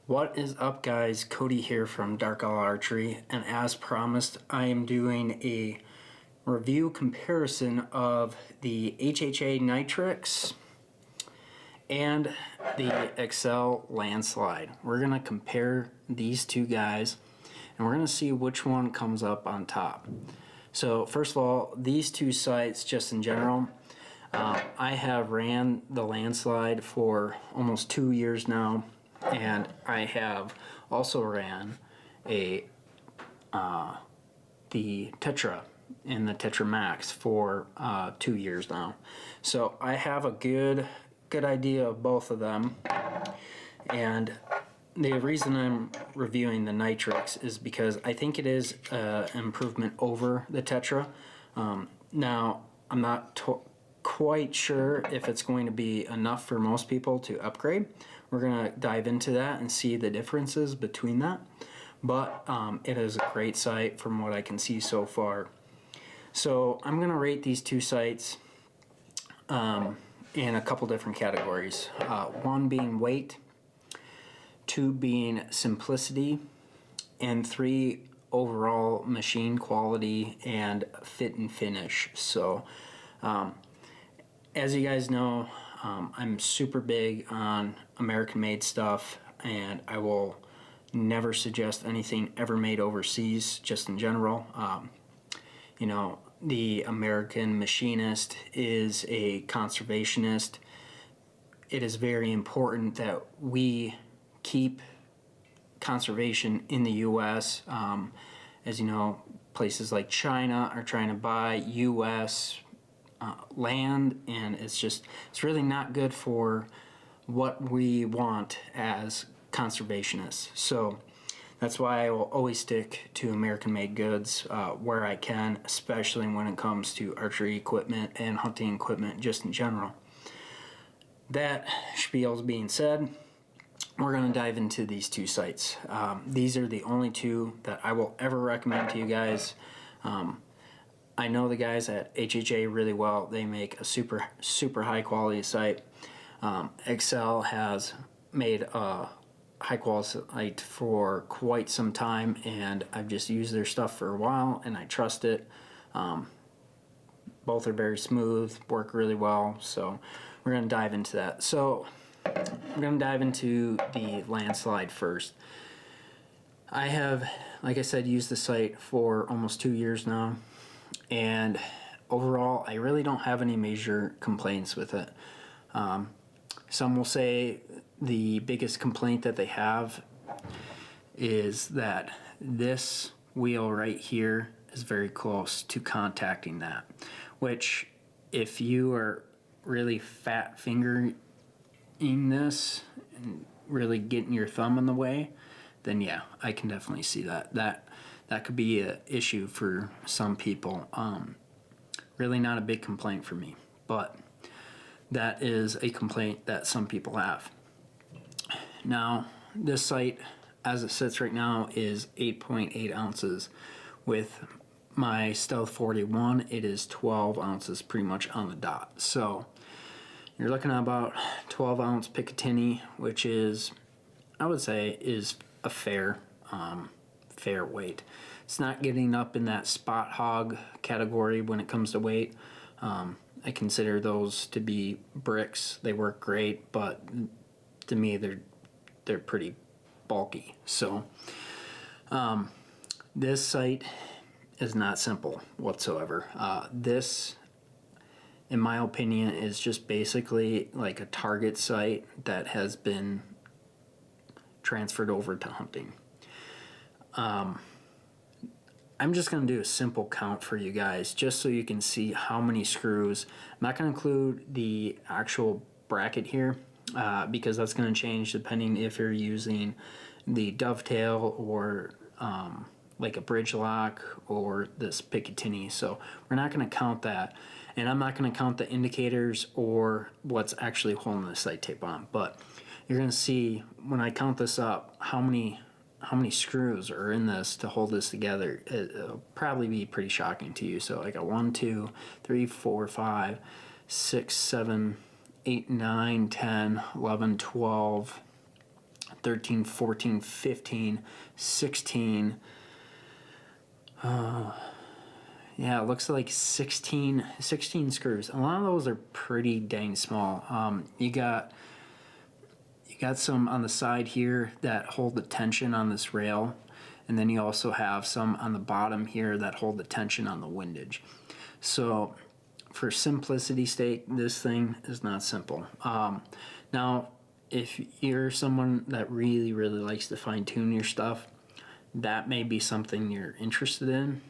What is up, guys? Cody here from Dark Owl Archery, and as promised, I am doing a review comparison of the HHA Nitrix and the Axcel Landslyde. We're going to compare these two guys, and we're going to see which one comes up on top. So first of all, these two sights, just in general, I have ran the Landslyde for almost 2 years now, and I have also ran the Tetra and the Tetra Max for 2 years now. So I have a good idea of both of them, and the reason I'm reviewing the Nitrix is because I think it is an improvement over the Tetra. Now, I'm not quite sure if it's going to be enough for most people to upgrade. We're going to dive into that and see the differences between that. But it is a great sight from what I can see so far. So I'm going to rate these two sights in a couple different categories. One being weight, two being simplicity, and three overall machine quality and fit and finish. So as you guys know, I'm super big on American-made stuff, and I will never suggest anything ever made overseas, just in general. You know, the American machinist is a conservationist. It is very important that we keep conservation in the U.S. As you know, places like China are trying to buy U.S. land, and it's really not good for what we want as conservationists. So that's why I will always stick to American-made goods where I can, especially when it comes to archery equipment and hunting equipment just in general. That spiel being said, we're going to dive into these two sights. These are the only two that I will ever recommend to you guys. I know the guys at HHA really well. They make a super high quality sight. Axcel has made a high quality sight for quite some time, and I've just used their stuff for a while and I trust it. Both are very smooth, work really well, so we're going to dive into that. So we're going to dive into the Landslyde first. I have, like I said, used the sight for almost 2 years now, and overall I really don't have any major complaints with it. Some will say the biggest complaint that they have is that this wheel right here is very close to contacting that, which if you are really fat fingering this and really getting your thumb in the way, then yeah, I can definitely see that could be an issue for some people. Really not a big complaint for me, but that is a complaint that some people have. Now, this sight, as it sits right now, is 8.8 ounces. With my Stealth 41, it is 12 ounces pretty much on the dot. So you're looking at about 12 ounce Picatinny, which is, I would say, is a fair weight. It's not getting up in that spot hog category when it comes to weight. I consider those to be bricks. They work great, but to me they're pretty bulky. So this sight is not simple whatsoever. This, in my opinion, is just basically like a target sight that has been transferred over to hunting. I'm just going to do a simple count for you guys just so you can see how many screws. I'm not going to include the actual bracket here because that's going to change depending if you're using the dovetail or like a bridge lock or this Picatinny. So we're not going to count that, and I'm not going to count the indicators or what's actually holding the sight tape on. But you're going to see when I count this up how many screws are in this to hold this together. It'll probably be pretty shocking to you. So I got 1, 2, 3, 4, 5, 6, 7, 8, 9, 10, 11, 12, 13, 14, 15, 16. Yeah, it looks like 16 screws. A lot of those are pretty dang small. You got some on the side here that hold the tension on this rail, and then you also have some on the bottom here that hold the tension on the windage. So for simplicity's sake, this thing is not simple. Now, if you're someone that really likes to fine-tune your stuff, that may be something you're interested in,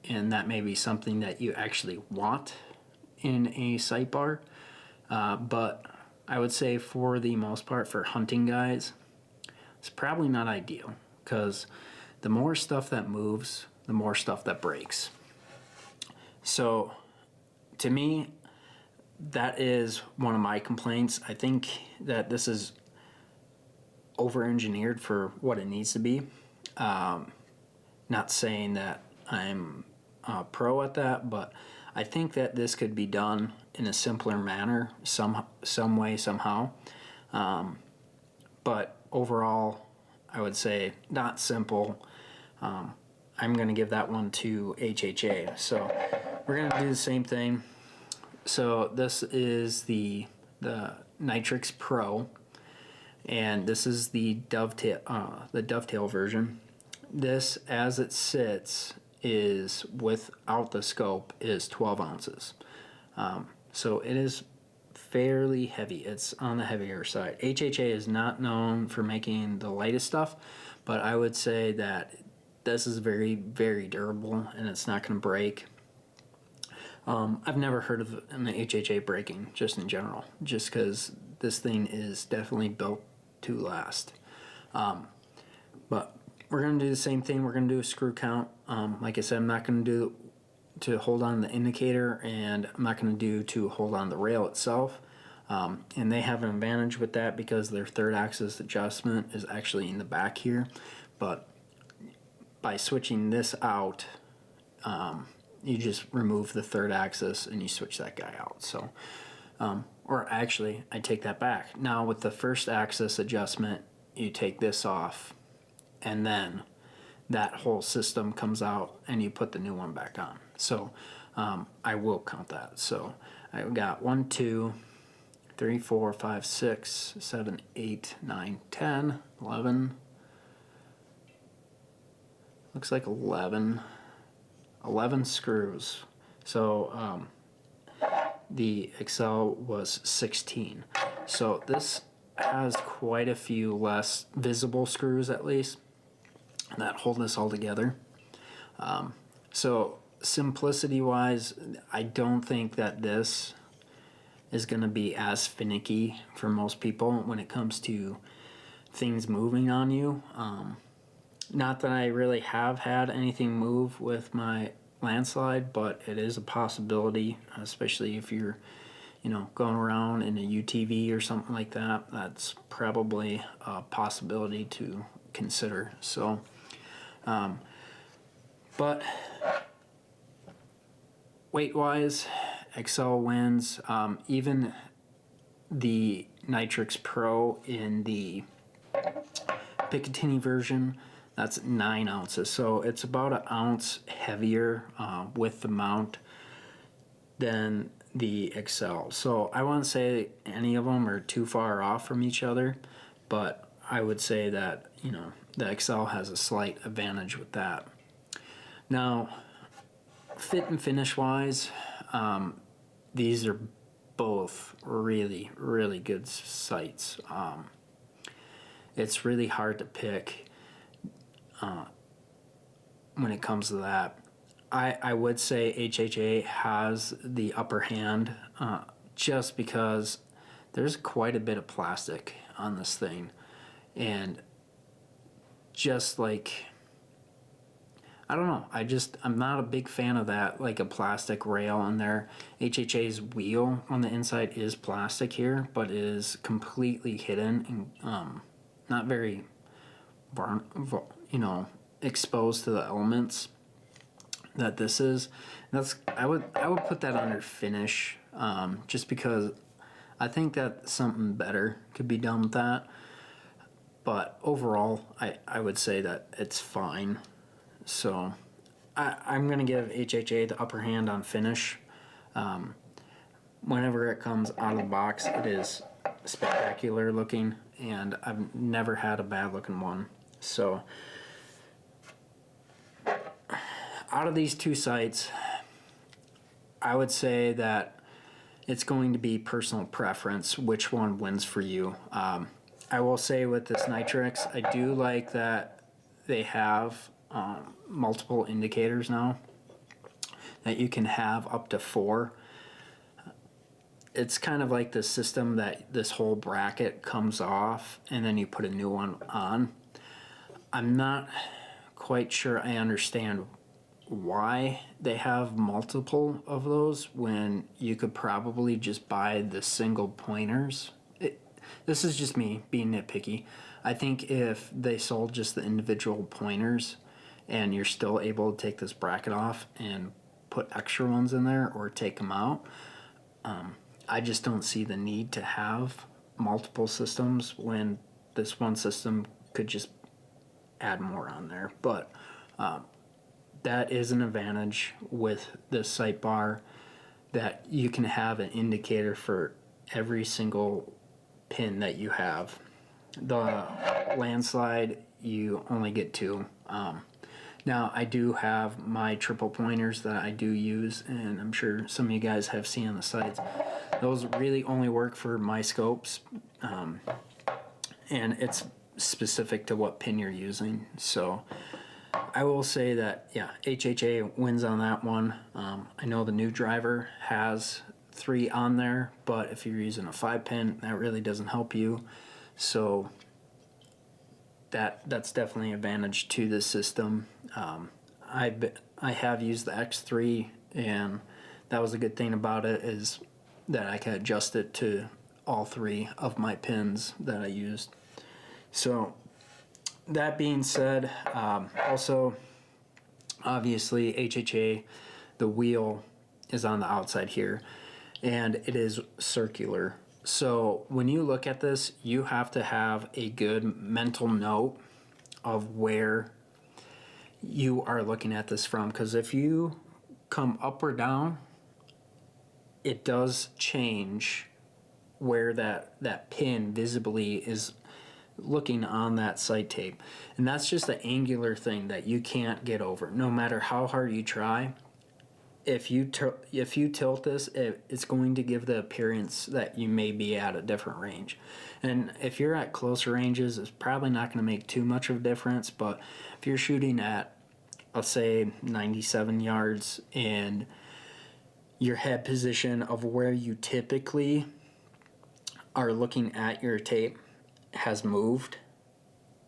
and that may be something that you actually want in a sidebar. But I would say for the most part, for hunting guys, it's probably not ideal, because the more stuff that moves, the more stuff that breaks. So to me, that is one of my complaints. I think that this is over-engineered for what it needs to be. Not saying that I'm a pro at that, but I think that this could be done in a simpler manner, some way, somehow. But overall, I would say not simple. I'm going to give that one to HHA. So we're going to do the same thing. So this is the Nitrix Pro, and this is the dovetail version. This, as it sits, is without the scope is 12 ounces. So it is fairly heavy. It's on the heavier side. HHA is not known for making the lightest stuff, but I would say that this is very durable, and it's not going to break. I've never heard of an HHA breaking, just in general, just because this thing is definitely built to last. But we're going to do the same thing. We're going to do a screw count. Like I said, I'm not going to do to hold on the indicator, and I'm not going to do to hold on the rail itself. And they have an advantage with that because their third axis adjustment is actually in the back here. But by switching this out, you just remove the third axis and you switch that guy out. So, or actually, I take that back. Now with the first axis adjustment, you take this off, and then that whole system comes out and you put the new one back on. So I will count that. So I got 1, 2, 3, 4, 5, 6, 7, 8, 9, 10, 11. Looks like 11 screws. So the Axcel was 16. So this has quite a few less visible screws, at least, that hold this all together. So simplicity wise, I don't think that this is going to be as finicky for most people when it comes to things moving on you. Not that I really have had anything move with my landslide, but it is a possibility, especially if you're, going around in a UTV or something like that. That's probably a possibility to consider. So, but weight-wise, Axcel wins. Even the Nitrix Pro in the Picatinny version, that's 9 ounces. So it's about an ounce heavier with the mount than the Axcel. So I wouldn't say any of them are too far off from each other, but I would say that, the Axcel has a slight advantage with that. Now, fit and finish wise, these are both really good sights. It's really hard to pick when it comes to that. I would say HHA has the upper hand just because there's quite a bit of plastic on this thing, and just like, I don't know, I'm not a big fan of that, like a plastic rail on there. HHA's wheel on the inside is plastic here, but it is completely hidden and not very exposed to the elements that this is. I would put that under finish, just because I think that something better could be done with that. but overall, I would say that it's fine. So I'm going to give HHA the upper hand on finish. Whenever it comes out of the box, it is spectacular looking, and I've never had a bad looking one. So out of these two sights, I would say that it's going to be personal preference which one wins for you. I will say with this Nitrix, I do like that they have multiple indicators now, that you can have up to 4. It's kind of like the system that this whole bracket comes off and then you put a new one on. I'm not quite sure I understand why they have multiple of those when you could probably just buy the single pointers. This is just me being nitpicky. I think if they sold just the individual pointers and you're still able to take this bracket off and put extra ones in there or take them out, I just don't see the need to have multiple systems when this one system could just add more on there. But that is an advantage with this sight bar, that you can have an indicator for every single pin that you have. The landslide, you only get 2. Now I do have my triple pointers that I do use, and I'm sure some of you guys have seen on the sites. Those really only work for my scopes, and it's specific to what pin you're using. So I will say that, yeah, HHA wins on that one. I know the new driver has 3 on there, but if you're using a 5-pin, that really doesn't help you. So that's definitely an advantage to this system. I have used the X3, and that was a good thing about it, is that I can adjust it to all 3 of my pins that I used. So that being said, also obviously HHA, the wheel is on the outside here, and it is circular. So when you look at this, you have to have a good mental note of where you are looking at this from, because if you come up or down, it does change where that pin visibly is looking on that sight tape. And that's just the angular thing that you can't get over. No matter how hard you try, if you tilt this, it's going to give the appearance that you may be at a different range. And if you're at closer ranges, it's probably not going to make too much of a difference. But if you're shooting at, let's say, 97 yards, and your head position of where you typically are looking at your tape has moved,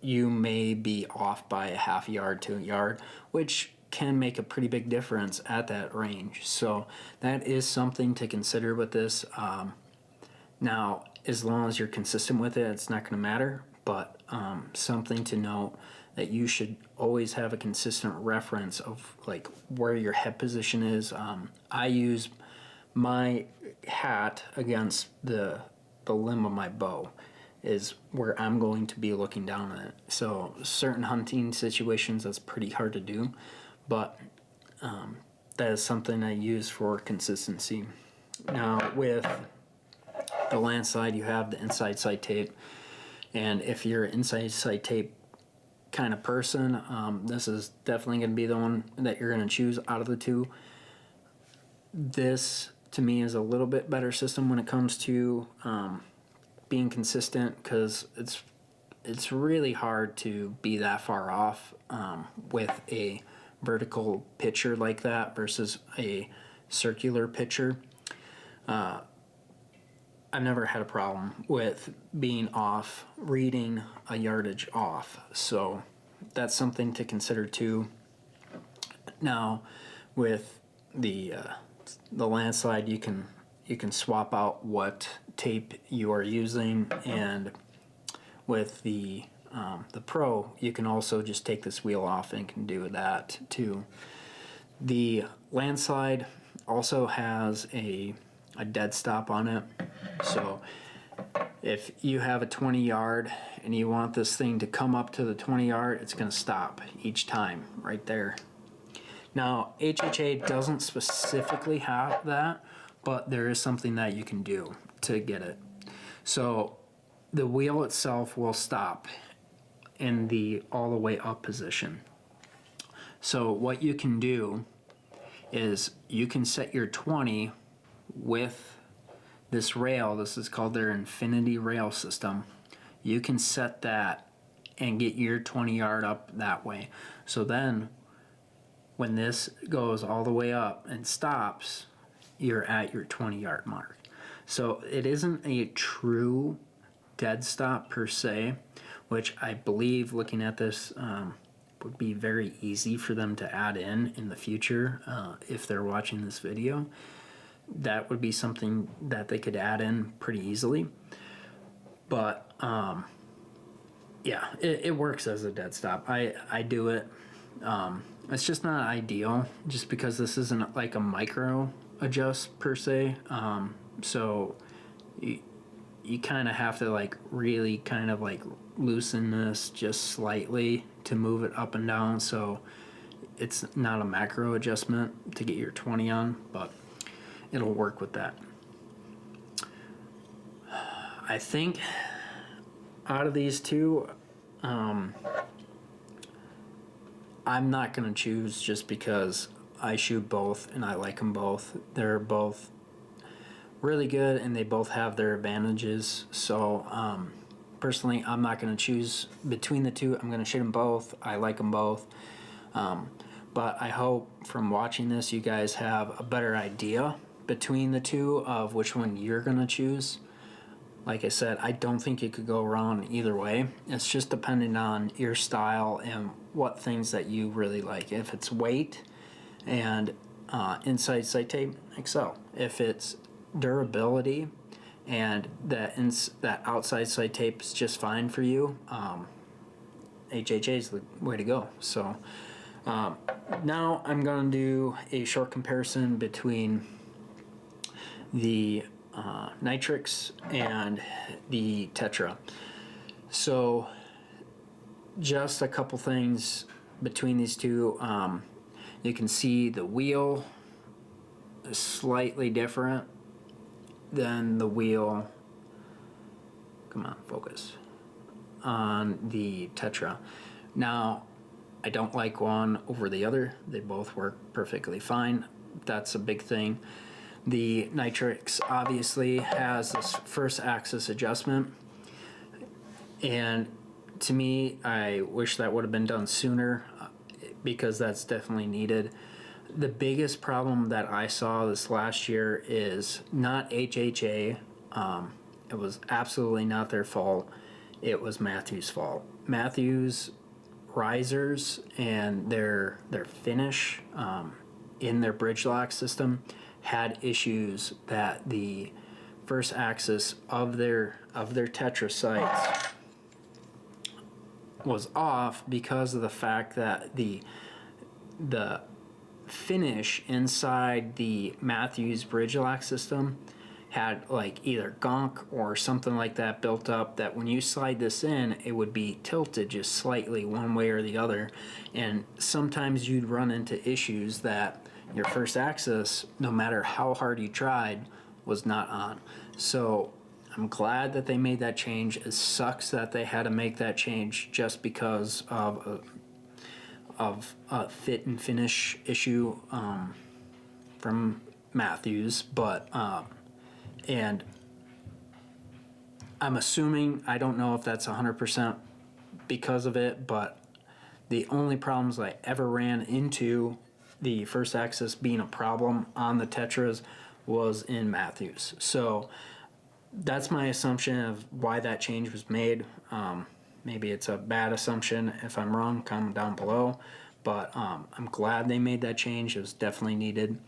you may be off by a half yard to a yard, which can make a pretty big difference at that range. So that is something to consider with this. Now, as long as you're consistent with it, it's not going to matter, but something to note, that you should always have a consistent reference of like where your head position is. I use my hat against the limb of my bow is where I'm going to be looking down at it. So certain hunting situations, that's pretty hard to do, but that is something I use for consistency. Now with the Landsyle, you have the inside sight tape, and if you're an inside sight tape kind of person, this is definitely going to be the one that you're going to choose out of the two. This to me is a little bit better system when it comes to being consistent, because it's really hard to be that far off with a vertical pitcher like that versus a circular pitcher. I've never had a problem with being off, reading a yardage off, so that's something to consider too. Now, with the Landslyde, you can swap out what tape you are using, and with the Pro, you can also just take this wheel off and can do that too. The Landslyde also has a dead stop on it, so If you have a 20 yard and you want this thing to come up to the 20 yard, it's going to stop each time right there. Now, HHA doesn't specifically have that, but there is something that you can do to get it. So the wheel itself will stop in the all the way up position. So what you can do is you can set your 20 with this rail. This is called their infinity rail system. You can set that and get your 20 yard up that way. So then when this goes all the way up and stops, you're at your 20 yard mark. So it isn't a true dead stop per se, which I believe, looking at this, would be very easy for them to add in the future if they're watching this video. That would be something that they could add in pretty easily. But yeah, it works as a dead stop. I do it. It's just not ideal, just because this isn't like a micro adjust per se. So you kind of have to like really kind of like loosen this just slightly to move it up and down. So it's not a macro adjustment to get your 20 on, but it'll work with that. I think out of these two, I'm not going to choose just because I shoot both and I like them both. They're both really good and they both have their advantages. So personally, I'm not going to choose between the two. I'm going to shoot them both. I like them both. But I hope from watching this, you guys have a better idea between the two of which one you're going to choose. Like I said, I don't think you could go wrong either way. It's just depending on your style and what things that you really like. If it's weight and inside sight tape, Axcel. If it's durability and that outside sight tape is just fine for you, HHA is the way to go. So now I'm going to do a short comparison between the Nitrix and the Tetra. So just a couple things between these two. You can see the wheel is slightly different than the wheel, come on, focus, on the Tetra. Now, I don't like one over the other. They both work perfectly fine. That's a big thing. The Nitrix obviously has this first axis adjustment, and to me, I wish that would have been done sooner because that's definitely needed. The biggest problem that I saw this last year is not HHA. It was absolutely not their fault. It was Mathews' fault. Mathews' risers and their finish in their bridge lock system had issues that the first axis of their Tetra sights was off because of the fact that the finish inside the Mathews bridge lock system had like either gunk or something like that built up, that when you slide this in, it would be tilted just slightly one way or the other. And sometimes you'd run into issues that your first axis, no matter how hard you tried, was not on. So I'm glad that they made that change. It sucks that they had to make that change just because of a fit and finish issue from Mathews, but and I'm assuming, I don't know if that's 100% because of it, but the only problems I ever ran into the first axis being a problem on the Tetras was in Mathews. So that's my assumption of why that change was made. Maybe it's a bad assumption. If I'm wrong, comment down below. But I'm glad they made that change. It was definitely needed.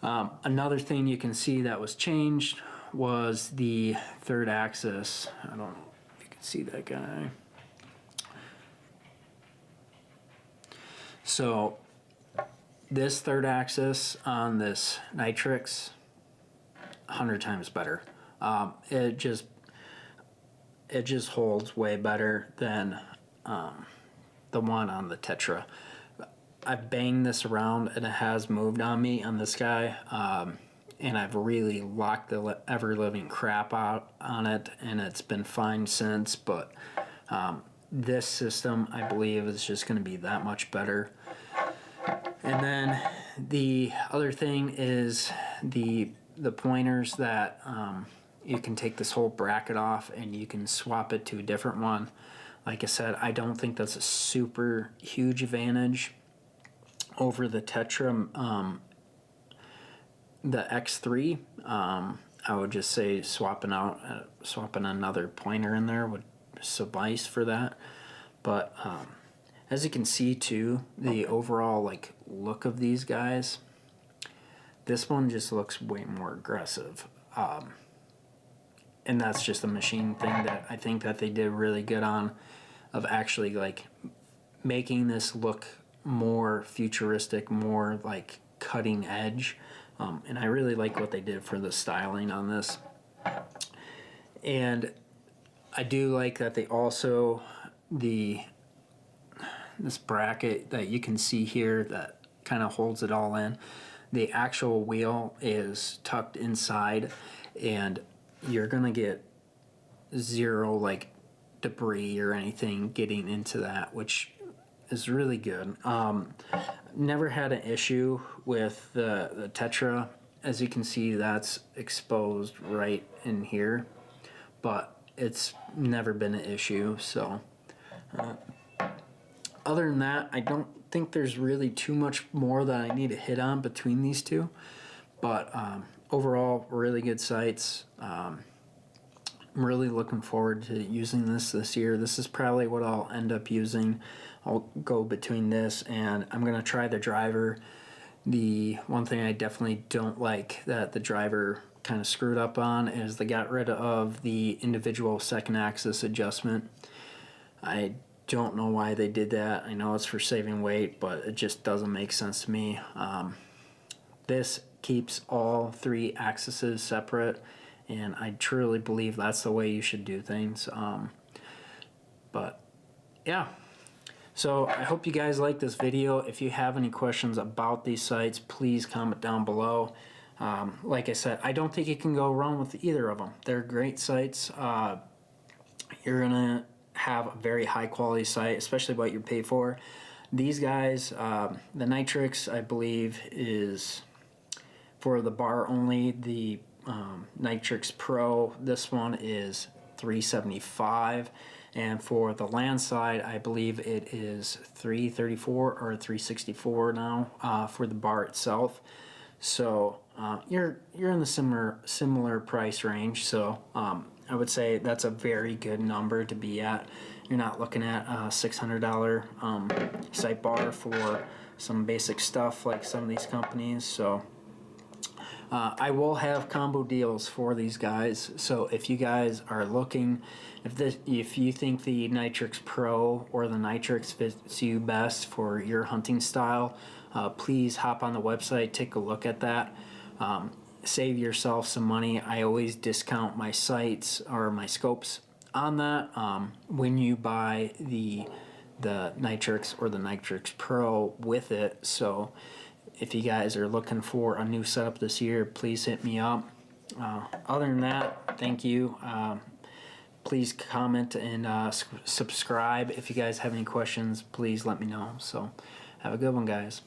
Another thing you can see that was changed was the third axis. I don't know if you can see that guy. So this third axis on this Nitrix, 100 times better. It just, it just holds way better than the one on the Tetra. I've banged this around and it has moved on me on this guy, and I've really locked the ever-living crap out on it, and it's been fine since. But this system, I believe, is just going to be that much better. And then the other thing is the pointers that you can take this whole bracket off and you can swap it to a different one. Like I said, I don't think that's a super huge advantage over the Tetra, the X3. I would just say swapping another pointer in there would suffice for that. But as you can see too, the overall like look of these guys, this one just looks way more aggressive. And that's just a machine thing that I think that they did really good on, of actually like making this look more futuristic, more like cutting edge. And I really like what they did for the styling on this. And I do like that they also, this bracket that you can see here that kind of holds it all in, the actual wheel is tucked inside, and you're gonna get zero like debris or anything getting into that, which is really good. Never had an issue with the Tetra. As you can see, that's exposed right in here, but it's never been an issue. So other than that, I don't think there's really too much more that I need to hit on between these two. But overall, really good sights. I'm really looking forward to using this year. This is probably what I'll end up using. I'll go between this and I'm going to try the driver. The one thing I definitely don't like that the driver kind of screwed up on is they got rid of the individual second axis adjustment. I don't know why they did that. I know it's for saving weight, but it just doesn't make sense to me. This keeps all three axes separate, and I truly believe that's the way you should do things. But yeah, so I hope you guys like this video. If you have any questions about these sights, please comment down below. Like I said, I don't think you can go wrong with either of them. They're great sights. You're gonna have a very high quality sight, especially what you pay for. These guys, the Nitrix, I believe, is for the bar only. The Nitrix Pro, this one is $375, and for the Landsyle, I believe it is $334 or $364 now for the bar itself. So you're in the similar price range. So I would say that's a very good number to be at. You're not looking at a $600 sight bar for some basic stuff like some of these companies. So I will have combo deals for these guys. So if you guys are looking, if you think the Nitrix Pro or the Nitrix fits you best for your hunting style, please hop on the website, take a look at that. Save yourself some money. I always discount my sights or my scopes on that when you buy the Nitrix or the Nitrix Pro with it. So if you guys are looking for a new setup this year, please hit me up. Other than that, thank you. Please comment and subscribe. If you guys have any questions, please let me know. So have a good one, guys.